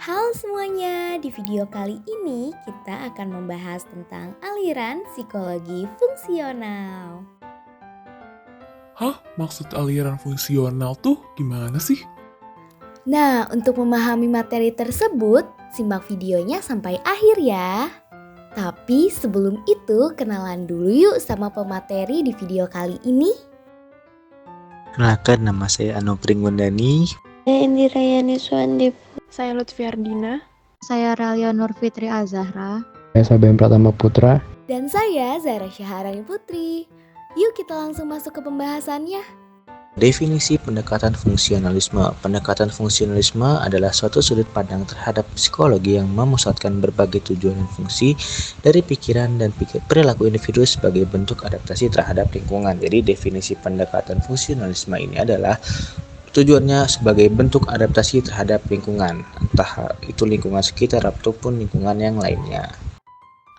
Halo semuanya, di video kali ini kita akan membahas tentang aliran psikologi fungsional. Hah? Maksud aliran fungsional tuh gimana sih? Nah, untuk memahami materi tersebut, simak videonya sampai akhir ya. Tapi sebelum itu, kenalan dulu yuk sama pemateri di video kali ini. Kenalkan, nama saya Ano Pringgondani. Saya Indira Yani Suandip. Saya Lutfi Ardina. Saya Ralia Nur Fitri Azahra. Saya Saben Pratama Putra. Dan saya Zara Syaharani Putri. Yuk kita langsung masuk ke pembahasannya. Definisi pendekatan fungsionalisme. Pendekatan fungsionalisme adalah suatu sudut pandang terhadap psikologi yang memusatkan berbagai tujuan dan fungsi dari pikiran dan perilaku individu sebagai bentuk adaptasi terhadap lingkungan. Jadi definisi pendekatan fungsionalisme ini adalah tujuannya sebagai bentuk adaptasi terhadap lingkungan, entah itu lingkungan sekitar ataupun lingkungan yang lainnya.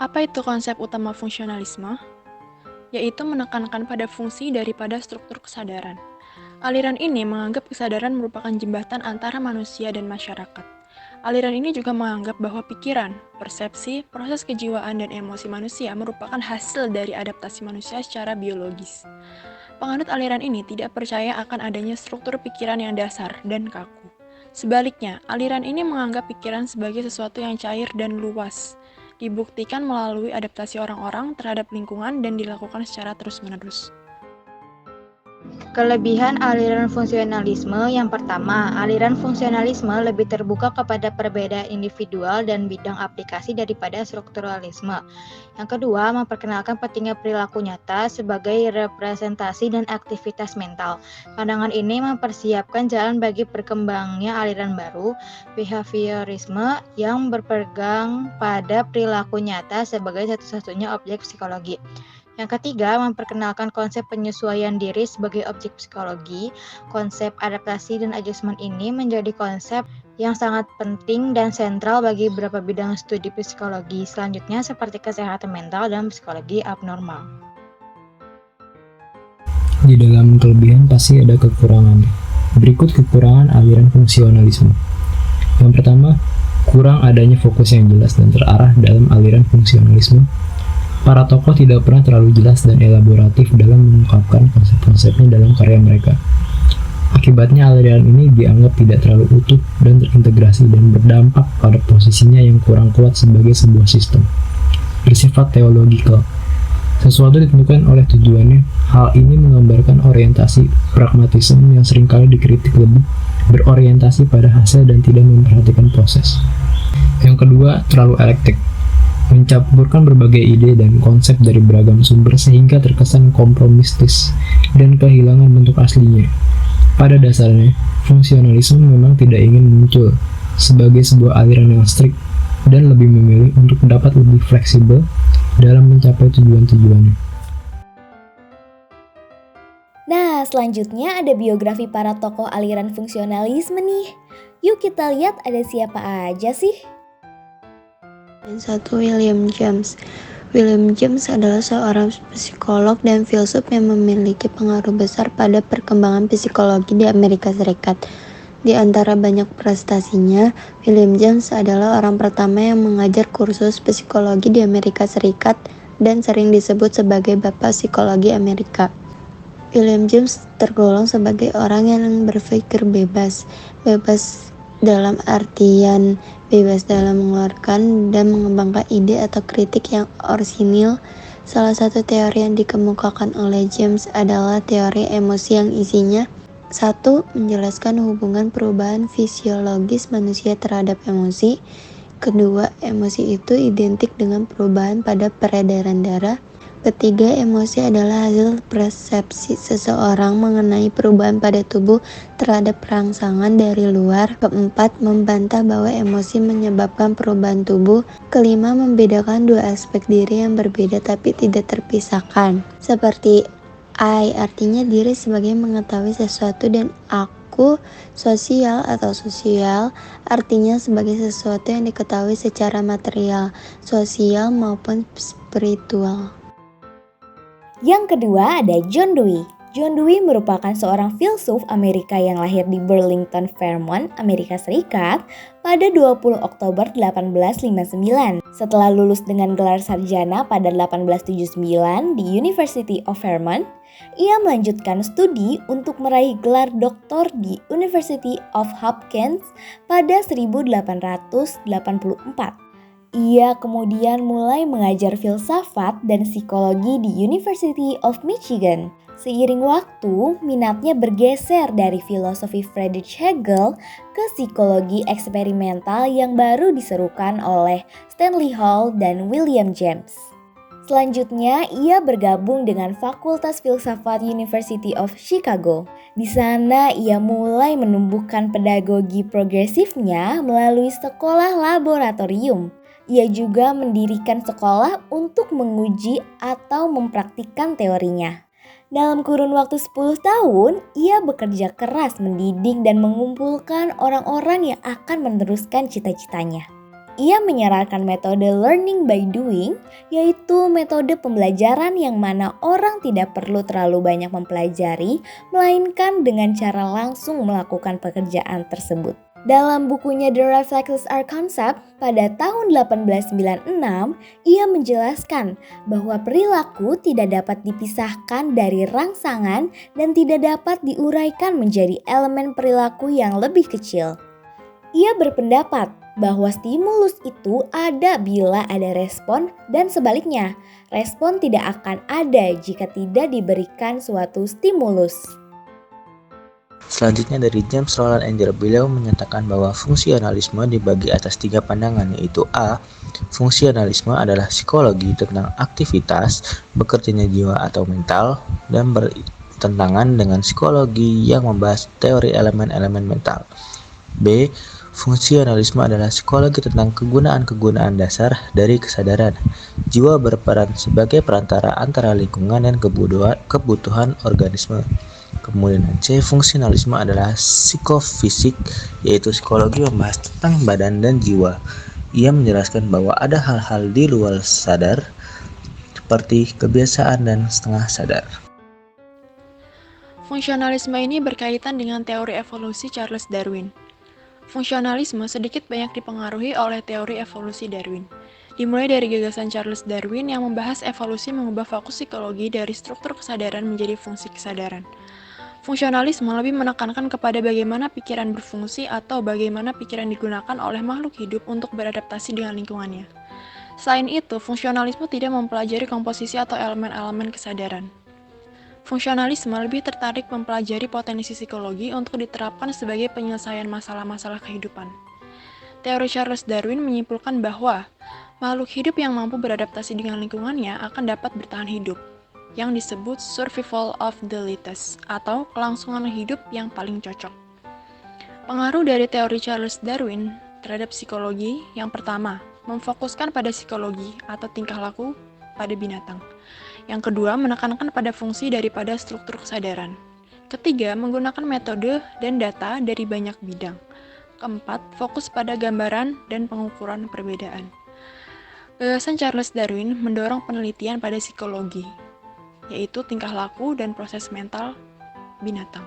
Apa itu konsep utama fungsionalisme? Yaitu menekankan pada fungsi daripada struktur kesadaran. Aliran ini menganggap kesadaran merupakan jembatan antara manusia dan masyarakat. Aliran ini juga menganggap bahwa pikiran, persepsi, proses kejiwaan, dan emosi manusia merupakan hasil dari adaptasi manusia secara biologis. Penganut aliran ini tidak percaya akan adanya struktur pikiran yang dasar dan kaku. Sebaliknya, aliran ini menganggap pikiran sebagai sesuatu yang cair dan luas, dibuktikan melalui adaptasi orang-orang terhadap lingkungan dan dilakukan secara terus-menerus. Kelebihan aliran fungsionalisme yang pertama, aliran fungsionalisme lebih terbuka kepada perbedaan individual dan bidang aplikasi daripada strukturalisme. Yang kedua, memperkenalkan pentingnya perilaku nyata sebagai representasi dan aktivitas mental. Pandangan ini mempersiapkan jalan bagi berkembangnya aliran baru, behaviorisme yang berpegang pada perilaku nyata sebagai satu-satunya objek psikologi. Yang ketiga, memperkenalkan konsep penyesuaian diri sebagai objek psikologi. Konsep adaptasi dan adjustment ini menjadi konsep yang sangat penting dan sentral bagi beberapa bidang studi psikologi selanjutnya seperti kesehatan mental dan psikologi abnormal. Di dalam kelebihan pasti ada kekurangan. Berikut kekurangan aliran fungsionalisme. Yang pertama, kurang adanya fokus yang jelas dan terarah dalam aliran fungsionalisme. Para tokoh tidak pernah terlalu jelas dan elaboratif dalam mengungkapkan konsep-konsepnya dalam karya mereka. Akibatnya aliran ini dianggap tidak terlalu utuh dan terintegrasi dan berdampak pada posisinya yang kurang kuat sebagai sebuah sistem. Bersifat teologikal. Sesuatu ditentukan oleh tujuannya. Hal ini menggambarkan orientasi pragmatisme yang seringkali dikritik lebih berorientasi pada hasil dan tidak memperhatikan proses. Yang kedua, terlalu elektik. Mencampurkan berbagai ide dan konsep dari beragam sumber sehingga terkesan kompromistis dan kehilangan bentuk aslinya. Pada dasarnya, fungsionalisme memang tidak ingin muncul sebagai sebuah aliran yang strict dan lebih memilih untuk dapat lebih fleksibel dalam mencapai tujuan-tujuannya. Nah, selanjutnya ada biografi para tokoh aliran fungsionalisme nih. Yuk kita lihat ada siapa aja sih. Yang satu, William James. William James adalah seorang psikolog dan filsuf yang memiliki pengaruh besar pada perkembangan psikologi di Amerika Serikat. Di antara banyak prestasinya, William James adalah orang pertama yang mengajar kursus psikologi di Amerika Serikat dan sering disebut sebagai Bapak Psikologi Amerika. William James tergolong sebagai orang yang berpikir bebas dalam artian bebas dalam mengeluarkan dan mengembangkan ide atau kritik yang orisinil. Salah satu teori yang dikemukakan oleh James adalah teori emosi yang isinya 1. Menjelaskan hubungan perubahan fisiologis manusia terhadap emosi. Kedua, emosi itu identik dengan perubahan pada peredaran darah. Ketiga, emosi adalah hasil persepsi seseorang mengenai perubahan pada tubuh terhadap rangsangan dari luar. Keempat, membantah bahwa emosi menyebabkan perubahan tubuh. Kelima, membedakan dua aspek diri yang berbeda tapi tidak terpisahkan. Seperti I artinya diri sebagai mengetahui sesuatu dan aku sosial atau sosial artinya sebagai sesuatu yang diketahui secara material, sosial maupun spiritual. Yang kedua ada John Dewey. John Dewey merupakan seorang filsuf Amerika yang lahir di Burlington, Vermont, Amerika Serikat pada 20 Oktober 1859. Setelah lulus dengan gelar sarjana pada 1879 di University of Vermont, ia melanjutkan studi untuk meraih gelar doktor di University of Hopkins pada 1884. Ia kemudian mulai mengajar filsafat dan psikologi di University of Michigan. Seiring waktu, minatnya bergeser dari filosofi Friedrich Hegel ke psikologi eksperimental yang baru diserukan oleh Stanley Hall dan William James. Selanjutnya, ia bergabung dengan Fakultas Filsafat University of Chicago. Di sana, ia mulai menumbuhkan pedagogi progresifnya melalui sekolah laboratorium. Ia juga mendirikan sekolah untuk menguji atau mempraktikkan teorinya. Dalam kurun waktu 10 tahun, ia bekerja keras mendidik dan mengumpulkan orang-orang yang akan meneruskan cita-citanya. Ia menyarankan metode learning by doing, yaitu metode pembelajaran yang mana orang tidak perlu terlalu banyak mempelajari, melainkan dengan cara langsung melakukan pekerjaan tersebut. Dalam bukunya The Reflexes Are Concept pada tahun 1896, ia menjelaskan bahwa perilaku tidak dapat dipisahkan dari rangsangan dan tidak dapat diuraikan menjadi elemen perilaku yang lebih kecil. Ia berpendapat bahwa stimulus itu ada bila ada respon dan sebaliknya, respon tidak akan ada jika tidak diberikan suatu stimulus. Selanjutnya dari James Roland Angel, beliau menyatakan bahwa fungsionalisme dibagi atas 3 pandangan, yaitu A. Fungsionalisme adalah psikologi tentang aktivitas bekerjanya jiwa atau mental dan bertentangan dengan psikologi yang membahas teori elemen-elemen mental. B. Fungsionalisme adalah psikologi tentang kegunaan-kegunaan dasar dari kesadaran. Jiwa berperan sebagai perantara antara lingkungan dan kebutuhan organisme. Kemudian C. Fungsionalisme adalah psikofisik, yaitu psikologi membahas tentang badan dan jiwa. Ia menjelaskan bahwa ada hal-hal di luar sadar, seperti kebiasaan dan setengah sadar. Fungsionalisme ini berkaitan dengan teori evolusi Charles Darwin. Fungsionalisme sedikit banyak dipengaruhi oleh teori evolusi Darwin. Dimulai dari gagasan Charles Darwin yang membahas evolusi mengubah fokus psikologi dari struktur kesadaran menjadi fungsi kesadaran. Fungsionalisme lebih menekankan kepada bagaimana pikiran berfungsi atau bagaimana pikiran digunakan oleh makhluk hidup untuk beradaptasi dengan lingkungannya. Selain itu, fungsionalisme tidak mempelajari komposisi atau elemen-elemen kesadaran. Fungsionalisme lebih tertarik mempelajari potensi psikologi untuk diterapkan sebagai penyelesaian masalah-masalah kehidupan. Teori Charles Darwin menyimpulkan bahwa makhluk hidup yang mampu beradaptasi dengan lingkungannya akan dapat bertahan hidup, yang disebut survival of the fittest atau kelangsungan hidup yang paling cocok. Pengaruh dari teori Charles Darwin terhadap psikologi yang pertama, memfokuskan pada psikologi atau tingkah laku pada binatang. Yang kedua, menekankan pada fungsi daripada struktur kesadaran. Ketiga, menggunakan metode dan data dari banyak bidang. Keempat, fokus pada gambaran dan pengukuran perbedaan. Gagasan Charles Darwin mendorong penelitian pada psikologi, yaitu tingkah laku dan proses mental binatang.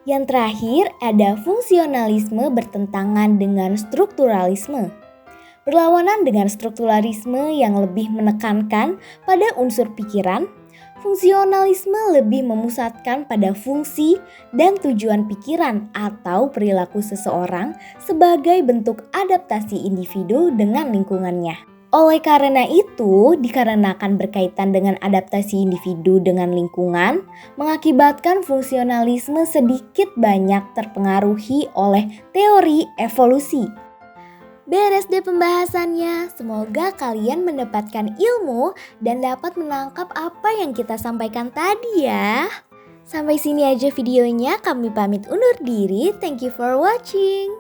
Yang terakhir ada fungsionalisme bertentangan dengan strukturalisme. Berlawanan dengan strukturalisme yang lebih menekankan pada unsur pikiran, fungsionalisme lebih memusatkan pada fungsi dan tujuan pikiran atau perilaku seseorang sebagai bentuk adaptasi individu dengan lingkungannya. Oleh karena itu, dikarenakan berkaitan dengan adaptasi individu dengan lingkungan, mengakibatkan fungsionalisme sedikit banyak terpengaruhi oleh teori evolusi. Beres deh pembahasannya, semoga kalian mendapatkan ilmu dan dapat menangkap apa yang kita sampaikan tadi ya. Sampai sini aja videonya, kami pamit undur diri, thank you for watching.